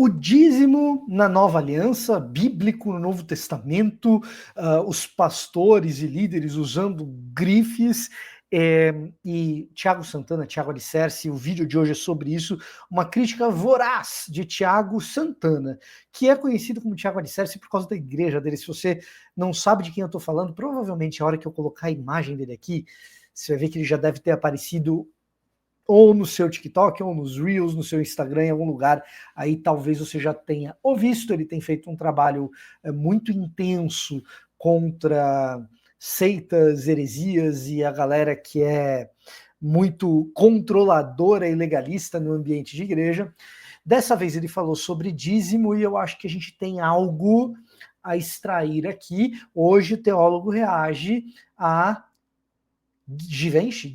O dízimo na Nova Aliança, bíblico no Novo Testamento, os pastores e líderes usando grifes, e Tiago Santana, Tiago Alicerce, o vídeo de hoje é sobre isso, uma crítica voraz de Tiago Santana, que é conhecido como Tiago Alicerce por causa da igreja dele. Se você não sabe de quem eu estou falando, provavelmente a hora que eu colocar a imagem dele aqui, você vai ver que ele já deve ter aparecido ou no seu TikTok, ou nos Reels, no seu Instagram, em algum lugar, aí talvez você já tenha ou visto. Ele tem feito um trabalho muito intenso contra seitas, heresias e a galera que é muito controladora e legalista no ambiente de igreja. Dessa vez ele falou sobre dízimo e eu acho que a gente tem algo a extrair aqui. Hoje o teólogo reage a Givenchy,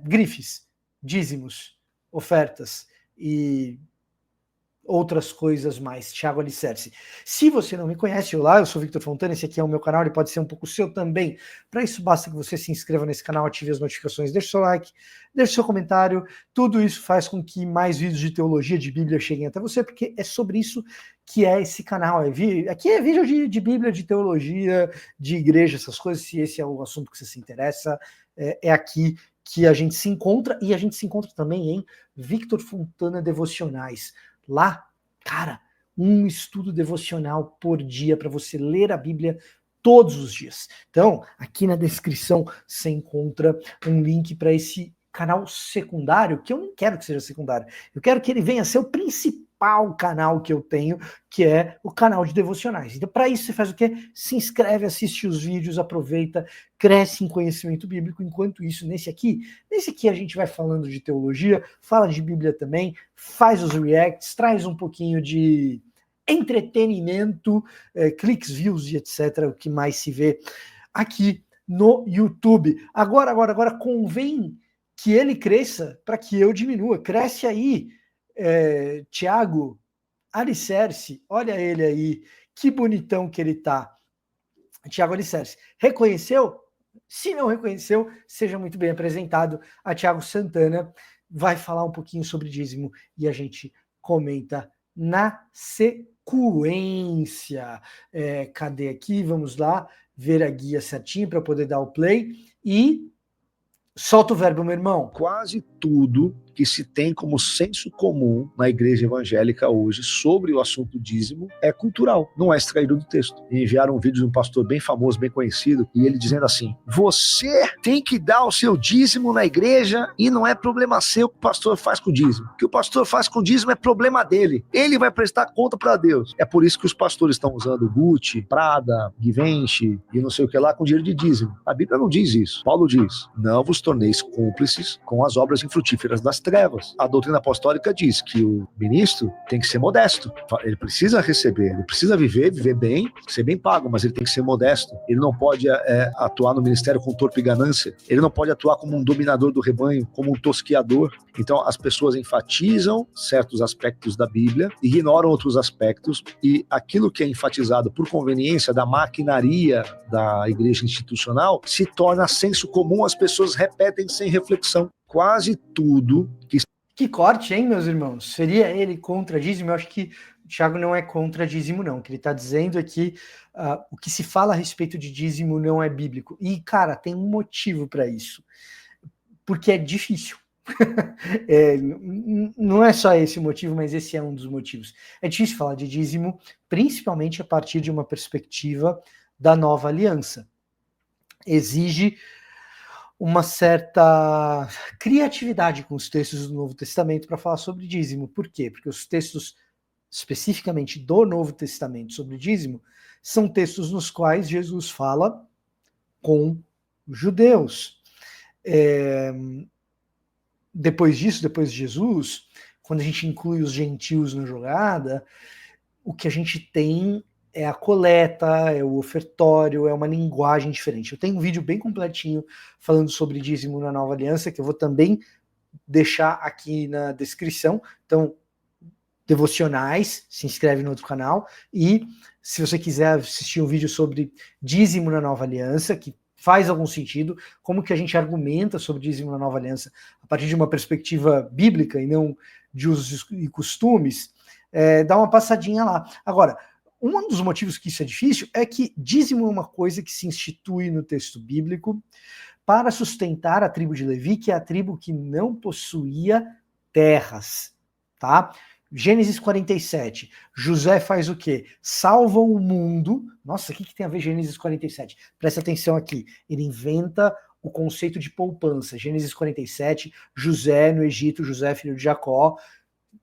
grifes, dízimos, ofertas e outras coisas mais. Tiago Alicerce. Se você não me conhece, olá, eu sou Victor Fontana, esse aqui é o meu canal, ele pode ser um pouco seu também. Para isso basta que você se inscreva nesse canal, ative as notificações, deixe seu like, deixe seu comentário. Tudo isso faz com que mais vídeos de teologia, de Bíblia cheguem até você, porque é sobre isso que é esse canal. Aqui é vídeo de Bíblia, de teologia, de igreja, essas coisas. Se esse é o assunto que você se interessa, é aqui que a gente se encontra, e a gente se encontra também em Victor Fontana Devocionais. Lá, cara, um estudo devocional por dia para você ler a Bíblia todos os dias. Então, aqui na descrição você encontra um link para esse canal secundário, que eu não quero que seja secundário. Eu quero que ele venha a ser o principal canal que eu tenho, que é o canal de devocionais. Então, para isso, você faz o quê? Se inscreve, assiste os vídeos, aproveita, cresce em conhecimento bíblico. Enquanto isso, nesse aqui a gente vai falando de teologia, fala de Bíblia também, faz os reacts, traz um pouquinho de entretenimento, cliques, views e etc., o que mais se vê aqui no YouTube. Agora, convém que ele cresça para que eu diminua. Cresce aí, Tiago Alicerce, olha ele aí, que bonitão que ele tá. Tiago Alicerce, reconheceu? Se não reconheceu, seja muito bem apresentado. A Tiago Santana vai falar um pouquinho sobre dízimo e a gente comenta na sequência. Cadê aqui? Vamos lá ver a guia certinho para poder dar o play e solta o verbo, meu irmão. Quase tudo que se tem como senso comum na igreja evangélica hoje sobre o assunto dízimo é cultural, não é extraído do texto. E enviaram um vídeo de um pastor bem famoso, bem conhecido, e ele dizendo assim: você tem que dar o seu dízimo na igreja e não é problema seu o que o pastor faz com o dízimo. O que o pastor faz com o dízimo é problema dele. Ele vai prestar conta para Deus. É por isso que os pastores estão usando Gucci, Prada, Givenchy e não sei o que lá com dinheiro de dízimo. A Bíblia não diz isso. Paulo diz: não vos torneis cúmplices com as obras infrutíferas das trevas. A doutrina apostólica diz que o ministro tem que ser modesto. Ele precisa receber, ele precisa viver bem, ser bem pago, mas ele tem que ser modesto. Ele não pode atuar no ministério com torpe e ganância. Ele não pode atuar como um dominador do rebanho, como um tosquiador. Então as pessoas enfatizam certos aspectos da Bíblia, ignoram outros aspectos, e aquilo que é enfatizado por conveniência da maquinaria da igreja institucional se torna senso comum, as pessoas repetem sem reflexão. Quase tudo que corte, hein, meus irmãos? Seria ele contra dízimo? Eu acho que o Tiago não é contra dízimo, não. O que ele está dizendo é que o que se fala a respeito de dízimo não é bíblico. E, cara, tem um motivo para isso. Porque é difícil. Não é só esse o motivo, mas esse é um dos motivos. É difícil falar de dízimo, principalmente a partir de uma perspectiva da nova aliança. Exige uma certa criatividade com os textos do Novo Testamento para falar sobre dízimo. Por quê? Porque os textos, especificamente do Novo Testamento sobre dízimo, são textos nos quais Jesus fala com os judeus. Depois disso, depois de Jesus, quando a gente inclui os gentios na jogada, o que a gente tem é a coleta, é o ofertório, é uma linguagem diferente. Eu tenho um vídeo bem completinho falando sobre dízimo na Nova Aliança, que eu vou também deixar aqui na descrição. Então, devocionais, se inscreve no outro canal. E se você quiser assistir um vídeo sobre dízimo na Nova Aliança, que faz algum sentido, como que a gente argumenta sobre dízimo na Nova Aliança a partir de uma perspectiva bíblica e não de usos e costumes, dá uma passadinha lá. Agora, um dos motivos que isso é difícil é que dízimo é uma coisa que se institui no texto bíblico para sustentar a tribo de Levi, que é a tribo que não possuía terras, tá? Gênesis 47, José faz o quê? Salva o mundo. Nossa, o que tem a ver Gênesis 47? Presta atenção aqui, ele inventa o conceito de poupança. Gênesis 47, José no Egito, José filho de Jacó,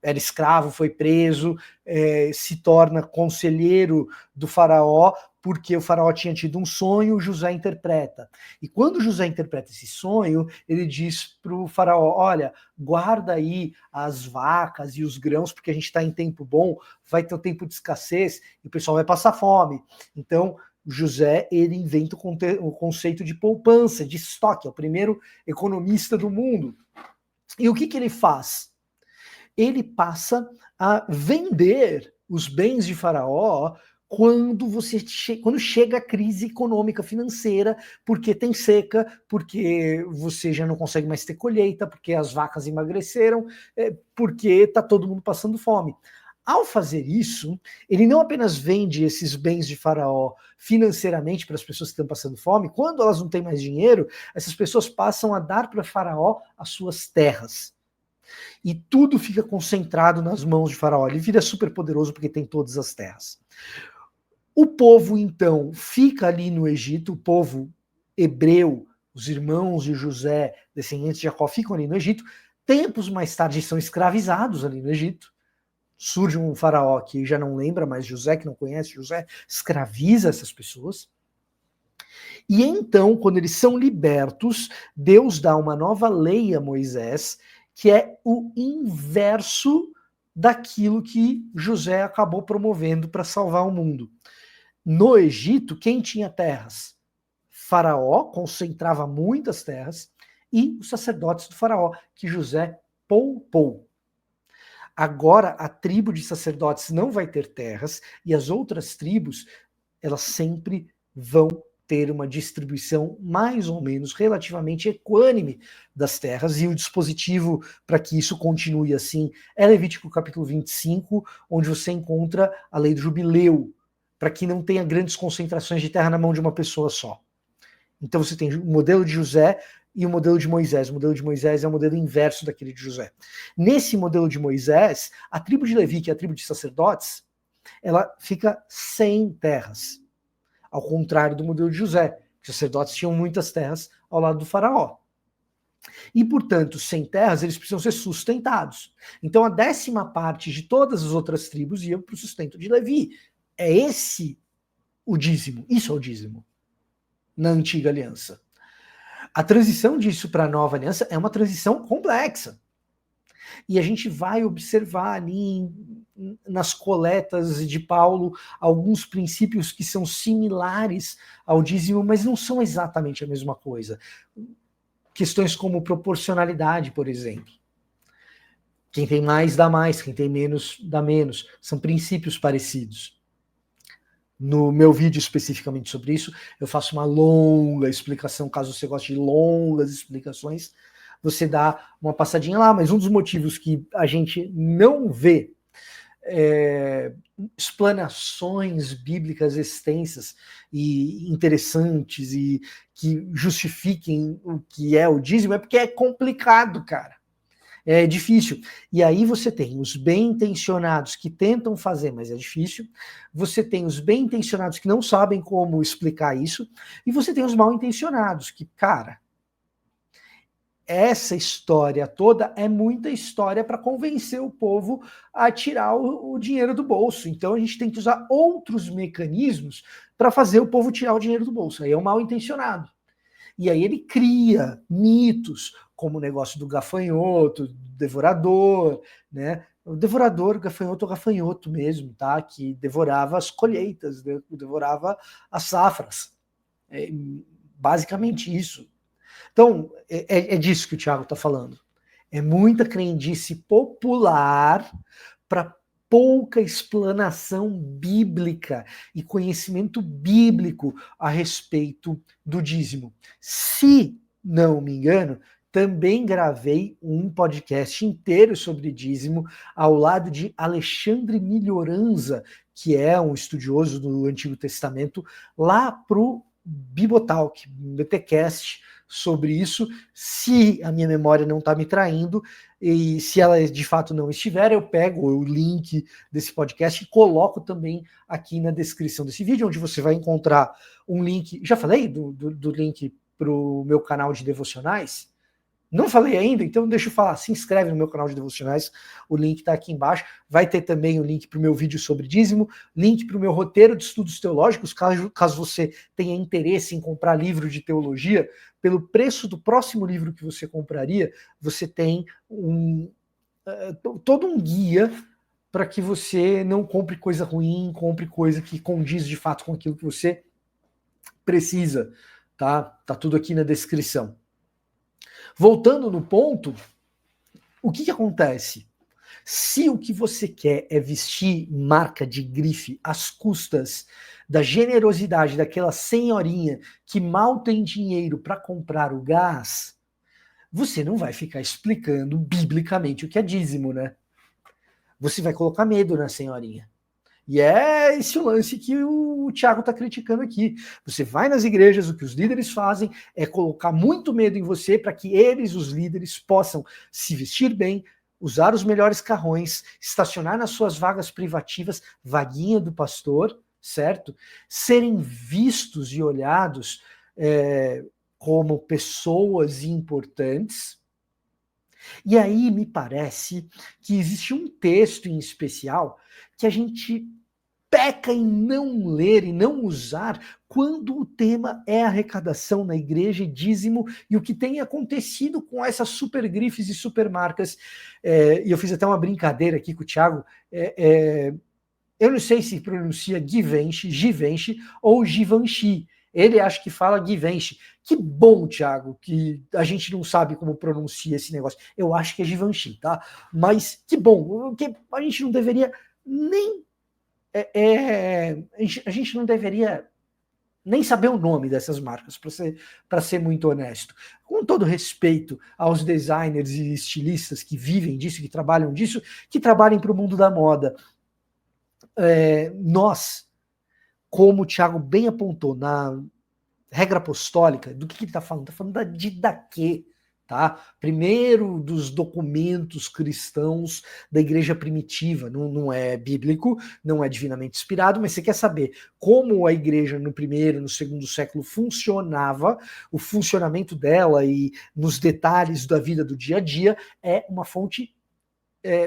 era escravo, foi preso, se torna conselheiro do faraó, porque o faraó tinha tido um sonho, José interpreta. E quando José interpreta esse sonho, ele diz para o faraó, olha, guarda aí as vacas e os grãos, porque a gente está em tempo bom, vai ter um tempo de escassez, e o pessoal vai passar fome. Então, José, ele inventa o conceito de poupança, de estoque, é o primeiro economista do mundo. E o que ele faz? Ele passa a vender os bens de Faraó quando chega a crise econômica financeira, porque tem seca, porque você já não consegue mais ter colheita, porque as vacas emagreceram, porque está todo mundo passando fome. Ao fazer isso, ele não apenas vende esses bens de Faraó financeiramente para as pessoas que estão passando fome, quando elas não têm mais dinheiro, essas pessoas passam a dar para Faraó as suas terras. E tudo fica concentrado nas mãos de Faraó. Ele vira super poderoso porque tem todas as terras. O povo, então, fica ali no Egito, o povo hebreu, os irmãos de José, descendentes de Jacó, ficam ali no Egito. Tempos mais tarde são escravizados ali no Egito. Surge um faraó que já não lembra mais José, que não conhece José, escraviza essas pessoas. E então, quando eles são libertos, Deus dá uma nova lei a Moisés, que é o inverso daquilo que José acabou promovendo para salvar o mundo. No Egito, quem tinha terras? Faraó concentrava muitas terras e os sacerdotes do faraó, que José poupou. Agora, a tribo de sacerdotes não vai ter terras e as outras tribos, elas sempre vão ter uma distribuição mais ou menos relativamente equânime das terras, e o dispositivo para que isso continue assim é Levítico capítulo 25, onde você encontra a lei do jubileu, para que não tenha grandes concentrações de terra na mão de uma pessoa só. Então você tem o modelo de José e o modelo de Moisés. O modelo de Moisés é o modelo inverso daquele de José. Nesse modelo de Moisés, a tribo de Levi, que é a tribo de sacerdotes, ela fica sem terras. Ao contrário do modelo de José, os sacerdotes tinham muitas terras ao lado do faraó. E, portanto, sem terras, eles precisam ser sustentados. Então, a 10ª parte de todas as outras tribos ia para o sustento de Levi. É esse o dízimo. Isso é o dízimo na antiga aliança. A transição disso para a nova aliança é uma transição complexa. E a gente vai observar ali nas coletas de Paulo alguns princípios que são similares ao dízimo, mas não são exatamente a mesma coisa. Questões como proporcionalidade, por exemplo. Quem tem mais dá mais, quem tem menos dá menos. São princípios parecidos. No meu vídeo especificamente sobre isso, eu faço uma longa explicação, caso você goste de longas explicações, você dá uma passadinha lá, mas um dos motivos que a gente não vê explanações bíblicas extensas e interessantes e que justifiquem o que é o dízimo é porque é complicado, cara. É difícil. E aí você tem os bem-intencionados que tentam fazer, mas é difícil. Você tem os bem-intencionados que não sabem como explicar isso. E você tem os mal-intencionados que, cara, essa história toda é muita história para convencer o povo a tirar o dinheiro do bolso. Então a gente tem que usar outros mecanismos para fazer o povo tirar o dinheiro do bolso. Aí é o mal-intencionado. E aí ele cria mitos, como o negócio do gafanhoto, do devorador, né? O devorador, gafanhoto, mesmo, tá? Que devorava as colheitas, né? Devorava as safras. É basicamente isso. Então, é disso que o Thiago está falando. É muita crendice popular para pouca explanação bíblica e conhecimento bíblico a respeito do dízimo. Se não me engano, também gravei um podcast inteiro sobre dízimo ao lado de Alexandre Melhoranza, que é um estudioso do Antigo Testamento, lá pro Bibotalk, BTcast, sobre isso. Se a minha memória não está me traindo, e se ela de fato não estiver, eu pego o link desse podcast e coloco também aqui na descrição desse vídeo, onde você vai encontrar um link. Já falei do link para o meu canal de devocionais? Não falei ainda, então deixa eu falar. Se inscreve no meu canal de devocionais, o link está aqui embaixo. Vai ter também o link para o meu vídeo sobre dízimo, link para o meu roteiro de estudos teológicos, caso você tenha interesse em comprar livro de teologia. Pelo preço do próximo livro que você compraria, você tem todo um guia para que você não compre coisa ruim, compre coisa que condiz de fato com aquilo que você precisa. Tá tudo aqui na descrição. Voltando no ponto, o que acontece? Se o que você quer é vestir marca de grife às custas da generosidade daquela senhorinha que mal tem dinheiro para comprar o gás, você não vai ficar explicando biblicamente o que é dízimo, né? Você vai colocar medo na senhorinha. E é esse o lance que o Thiago está criticando aqui. Você vai nas igrejas, o que os líderes fazem é colocar muito medo em você para que eles, os líderes, possam se vestir bem, usar os melhores carrões, estacionar nas suas vagas privativas, vaguinha do pastor, certo? Serem vistos e olhados como pessoas importantes. E aí me parece que existe um texto em especial que a gente peca em não ler e não usar quando o tema é arrecadação na igreja e dízimo, e o que tem acontecido com essas super grifes e super marcas. E eu fiz até uma brincadeira aqui com o Thiago. Eu não sei se pronuncia Givenchy ou Givenchy. Ele acha que fala Givenchy. Que bom, Thiago, que a gente não sabe como pronuncia esse negócio. Eu acho que é Givenchy, tá? Mas que bom, porque a gente não deveria nem a gente não deveria nem saber o nome dessas marcas, para ser muito honesto. Com todo respeito aos designers e estilistas que vivem disso, que trabalham disso, que trabalhem para o mundo da moda. Nós, como o Thiago bem apontou na regra apostólica, do que ele está falando? Está falando da didaquê, tá? Primeiro dos documentos cristãos da igreja primitiva. Não é bíblico, não é divinamente inspirado, mas você quer saber como a igreja no primeiro, no segundo século funcionava, o funcionamento dela e nos detalhes da vida do dia a dia, é uma fonte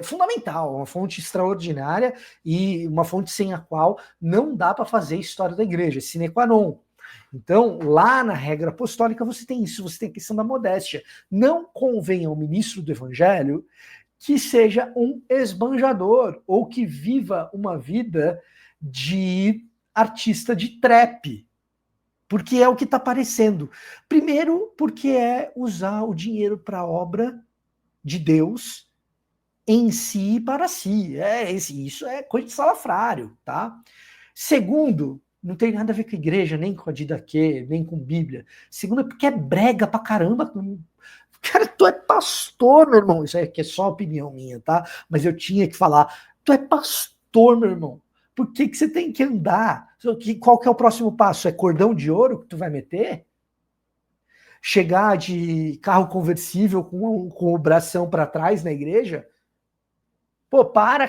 fundamental, uma fonte extraordinária e uma fonte sem a qual não dá para fazer história da igreja, sine qua non. Então, lá na regra apostólica você tem isso, você tem a questão da modéstia. Não convém ao ministro do evangelho que seja um esbanjador ou que viva uma vida de artista de trap, porque é o que está aparecendo. Primeiro, porque é usar o dinheiro para a obra de Deus em si e para si. Isso é coisa de salafrário, tá? Segundo, não tem nada a ver com a igreja, nem com a didaquê, nem com Bíblia. Segundo, é porque é brega pra caramba. Cara, tu é pastor, meu irmão. Isso aqui é só opinião minha, tá? Mas eu tinha que falar. Tu é pastor, meu irmão. Por que você tem que andar? Qual que é o próximo passo? É cordão de ouro que tu vai meter? Chegar de carro conversível com o bração para trás na igreja? Pô,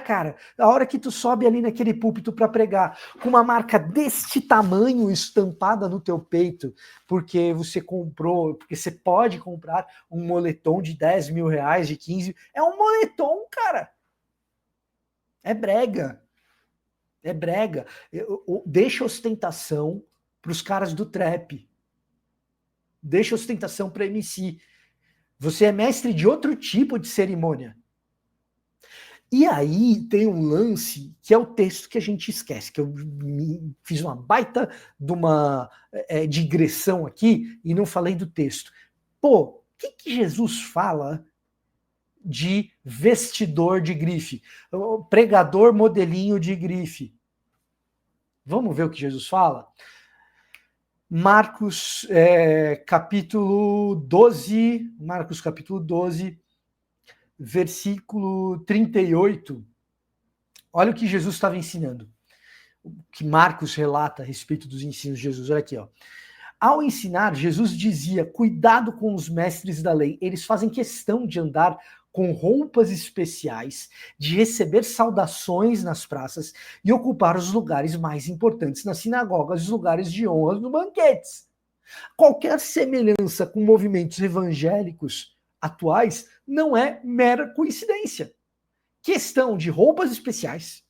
cara. A hora que tu sobe ali naquele púlpito para pregar, com uma marca deste tamanho estampada no teu peito, porque você comprou, porque você pode comprar um moletom de 10 mil reais, de 15, é um moletom, cara. É brega. É brega. Deixa ostentação para os caras do trap. Deixa ostentação para MC. Você é mestre de outro tipo de cerimônia. E aí tem um lance que é o texto que a gente esquece, que eu fiz uma baita de uma digressão aqui e não falei do texto. Pô, o que Jesus fala de vestidor de grife? Pregador modelinho de grife. Vamos ver o que Jesus fala? Marcos, capítulo 12, versículo 38. Olha o que Jesus estava ensinando, o que Marcos relata a respeito dos ensinos de Jesus. Olha aqui, ó. Ao ensinar, Jesus dizia: cuidado com os mestres da lei, eles fazem questão de andar com roupas especiais, de receber saudações nas praças e ocupar os lugares mais importantes nas sinagogas, os lugares de honra nos banquetes. Qualquer semelhança com movimentos evangélicos atuais não é mera coincidência. Questão de roupas especiais,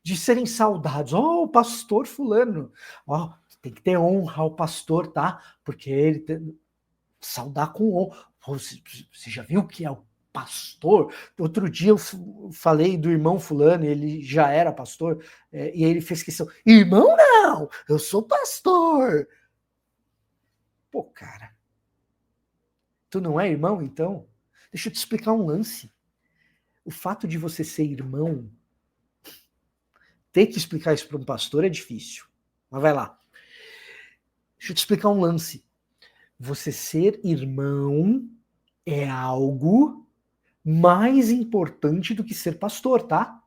de serem saudados. Oh, o pastor fulano. Oh, tem que ter honra ao pastor, tá? Porque ele tem... saudar com honra. Você já viu que é o pastor? Outro dia eu falei do irmão fulano, ele já era pastor, e ele fez questão. Irmão não, eu sou pastor. Pô, cara, tu não é irmão, então? Deixa eu te explicar um lance. O fato de você ser irmão, ter que explicar isso para um pastor é difícil. Mas vai lá. Deixa eu te explicar um lance. Você ser irmão é algo mais importante do que ser pastor, tá?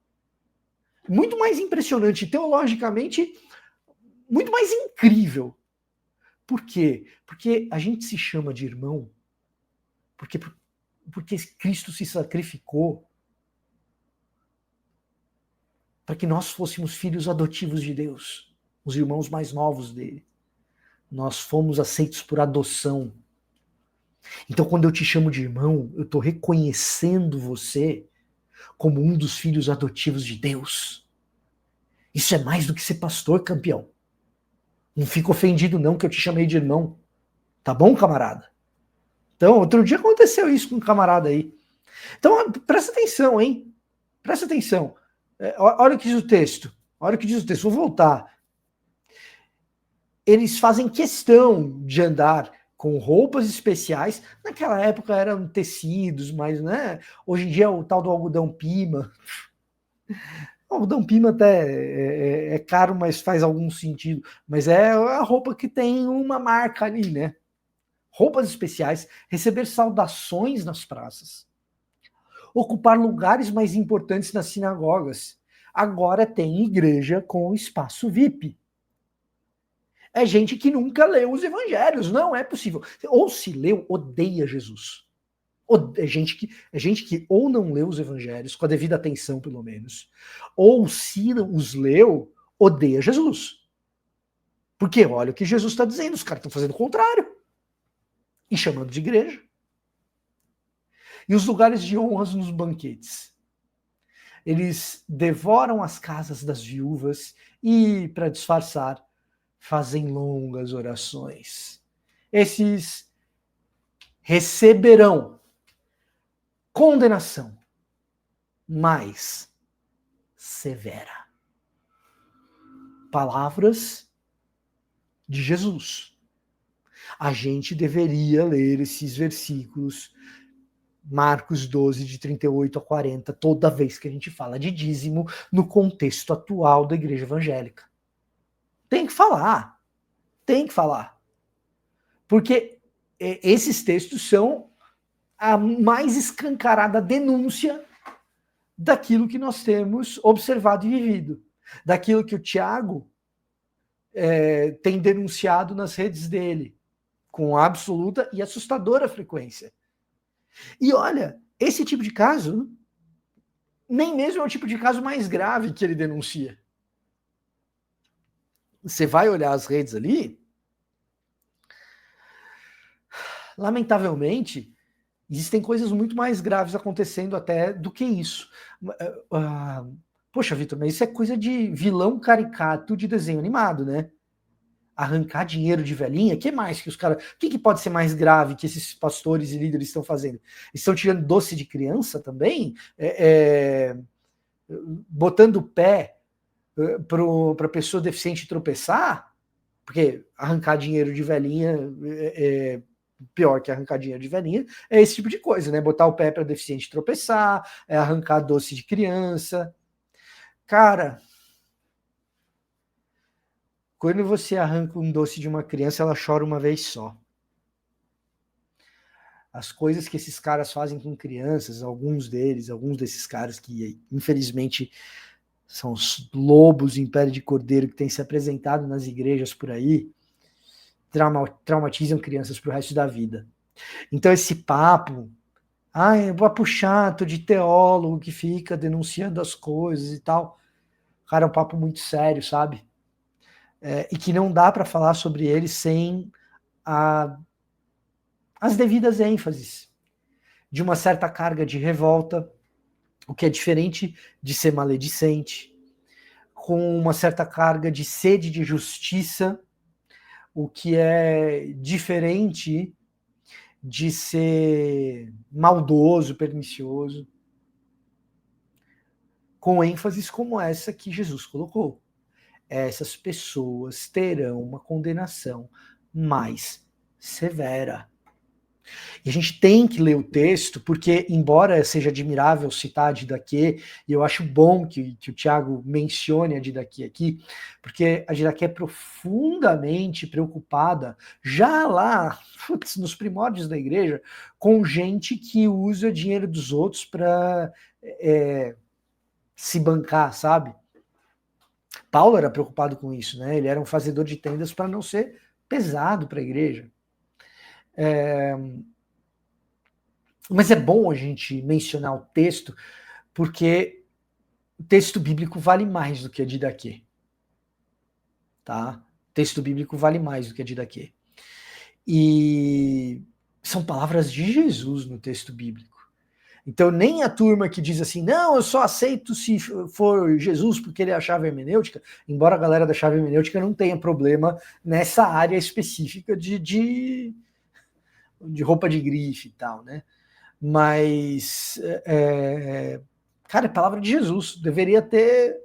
Muito mais impressionante, teologicamente, muito mais incrível. Por quê? Porque a gente se chama de irmão porque Cristo se sacrificou para que nós fôssemos filhos adotivos de Deus, os irmãos mais novos dele. Nós fomos aceitos por adoção. Então, quando eu te chamo de irmão, eu estou reconhecendo você como um dos filhos adotivos de Deus. Isso é mais do que ser pastor, campeão. Não fica ofendido não que eu te chamei de irmão. Tá bom, camarada? Então, outro dia aconteceu isso com um camarada aí. Então, presta atenção, hein? Presta atenção. Olha o que diz o texto. Olha o que diz o texto. Vou voltar. Eles fazem questão de andar com roupas especiais. Naquela época eram tecidos, mas né, hoje em dia é o tal do algodão pima. O algodão pima até é caro, mas faz algum sentido. Mas é a roupa que tem uma marca ali, né? Roupas especiais, receber saudações nas praças, ocupar lugares mais importantes nas sinagogas. Agora tem igreja com espaço VIP. É gente que nunca leu os evangelhos, não é possível. Ou se leu, odeia Jesus. É gente que ou não leu os evangelhos, com a devida atenção pelo menos, ou se os leu, odeia Jesus. Porque olha o que Jesus está dizendo, os caras estão fazendo o contrário. E chamando de igreja. E os lugares de honra nos banquetes. Eles devoram as casas das viúvas e, para disfarçar, fazem longas orações. Esses receberão condenação mais severa. Palavras de Jesus. A gente deveria ler esses versículos, Marcos 12, de 38 a 40, toda vez que a gente fala de dízimo no contexto atual da igreja evangélica. Tem que falar. Tem que falar. Porque esses textos são a mais escancarada denúncia daquilo que nós temos observado e vivido. Daquilo que o Tiago tem denunciado nas redes dele, com absoluta e assustadora frequência. E olha, esse tipo de caso, nem mesmo é o tipo de caso mais grave que ele denuncia. Você vai olhar as redes ali, lamentavelmente, existem coisas muito mais graves acontecendo até do que isso. Poxa, Vitor, mas isso é coisa de vilão caricato de desenho animado, né? Arrancar dinheiro de velhinha, que mais que os caras... O que pode ser mais grave que esses pastores e líderes estão fazendo? Estão tirando doce de criança também? Botando o pé para a pessoa deficiente tropeçar? Porque arrancar dinheiro de velhinha pior que arrancar dinheiro de velhinha, é esse tipo de coisa, né? Botar o pé para deficiente tropeçar, arrancar doce de criança. Cara, Quando você arranca um doce de uma criança, ela chora uma vez só. As coisas que esses caras fazem com crianças, alguns desses caras que, infelizmente, são os lobos em pele de cordeiro que têm se apresentado nas igrejas por aí, traumatizam crianças pro resto da vida. Então esse papo, papo chato de teólogo que fica denunciando as coisas e tal, cara, é um papo muito sério, sabe? E que não dá para falar sobre ele sem as devidas ênfases de uma certa carga de revolta, o que é diferente de ser maledicente, com uma certa carga de sede de justiça, o que é diferente de ser maldoso, pernicioso, com ênfases como essa que Jesus colocou. Essas pessoas terão uma condenação mais severa. E a gente tem que ler o texto, porque, embora seja admirável citar a Didaquê, e eu acho bom que o Tiago mencione a Didaquê aqui, porque a Didaquê é profundamente preocupada, já lá, nos primórdios da igreja, com gente que usa dinheiro dos outros para se bancar, sabe? Paulo era preocupado com isso, né? Ele era um fazedor de tendas para não ser pesado para a igreja. Mas é bom a gente mencionar o texto, porque o texto bíblico vale mais do que a Didaquê. Tá? O texto bíblico vale mais do que a Didaquê. E são palavras de Jesus no texto bíblico. Então nem a turma que diz assim, não, eu só aceito se for Jesus porque ele é a chave hermenêutica, embora a galera da chave hermenêutica não tenha problema nessa área específica de roupa de grife e tal, né? Mas, cara, é palavra de Jesus. Deveria ter.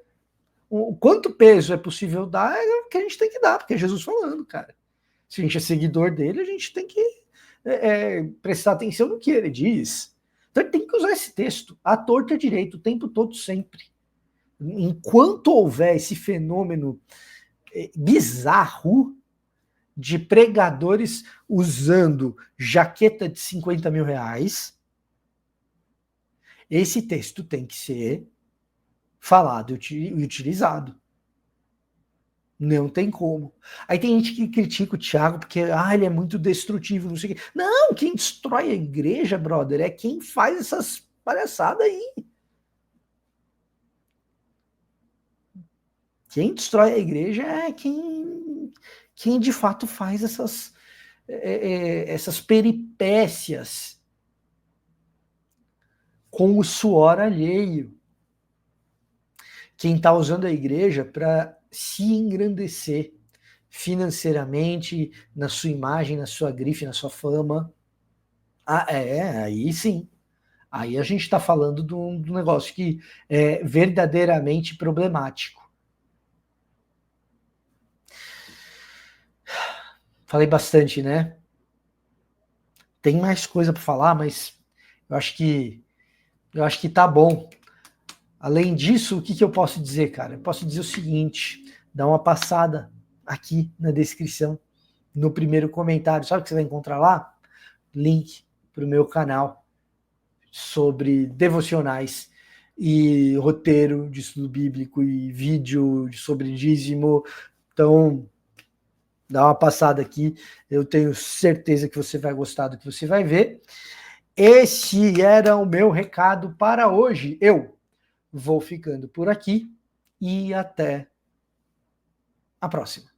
O quanto peso é possível dar é o que a gente tem que dar, porque é Jesus falando, cara. Se a gente é seguidor dele, a gente tem que prestar atenção no que ele diz. Então ele tem que usar esse texto à torta e direito, o tempo todo, sempre. Enquanto houver esse fenômeno bizarro de pregadores usando jaqueta de 50 mil reais, esse texto tem que ser falado e utilizado. Não tem como. Aí tem gente que critica o Thiago porque ele é muito destrutivo, não sei o quê. Não, quem destrói a igreja, brother, é quem faz essas palhaçadas aí. Quem destrói a igreja é quem de fato faz essas peripécias com o suor alheio. Quem está usando a igreja para se engrandecer financeiramente, na sua imagem, na sua grife, na sua fama. Aí sim. Aí a gente está falando de um negócio que é verdadeiramente problemático. Falei bastante, né? Tem mais coisa para falar, mas eu acho que tá bom. Além disso, o que eu posso dizer, cara? Eu posso dizer o seguinte, dá uma passada aqui na descrição, no primeiro comentário. Sabe o que você vai encontrar lá? Link para o meu canal sobre devocionais e roteiro de estudo bíblico e vídeo sobre dízimo. Então, dá uma passada aqui. Eu tenho certeza que você vai gostar do que você vai ver. Esse era o meu recado para hoje. Eu vou ficando por aqui e até a próxima.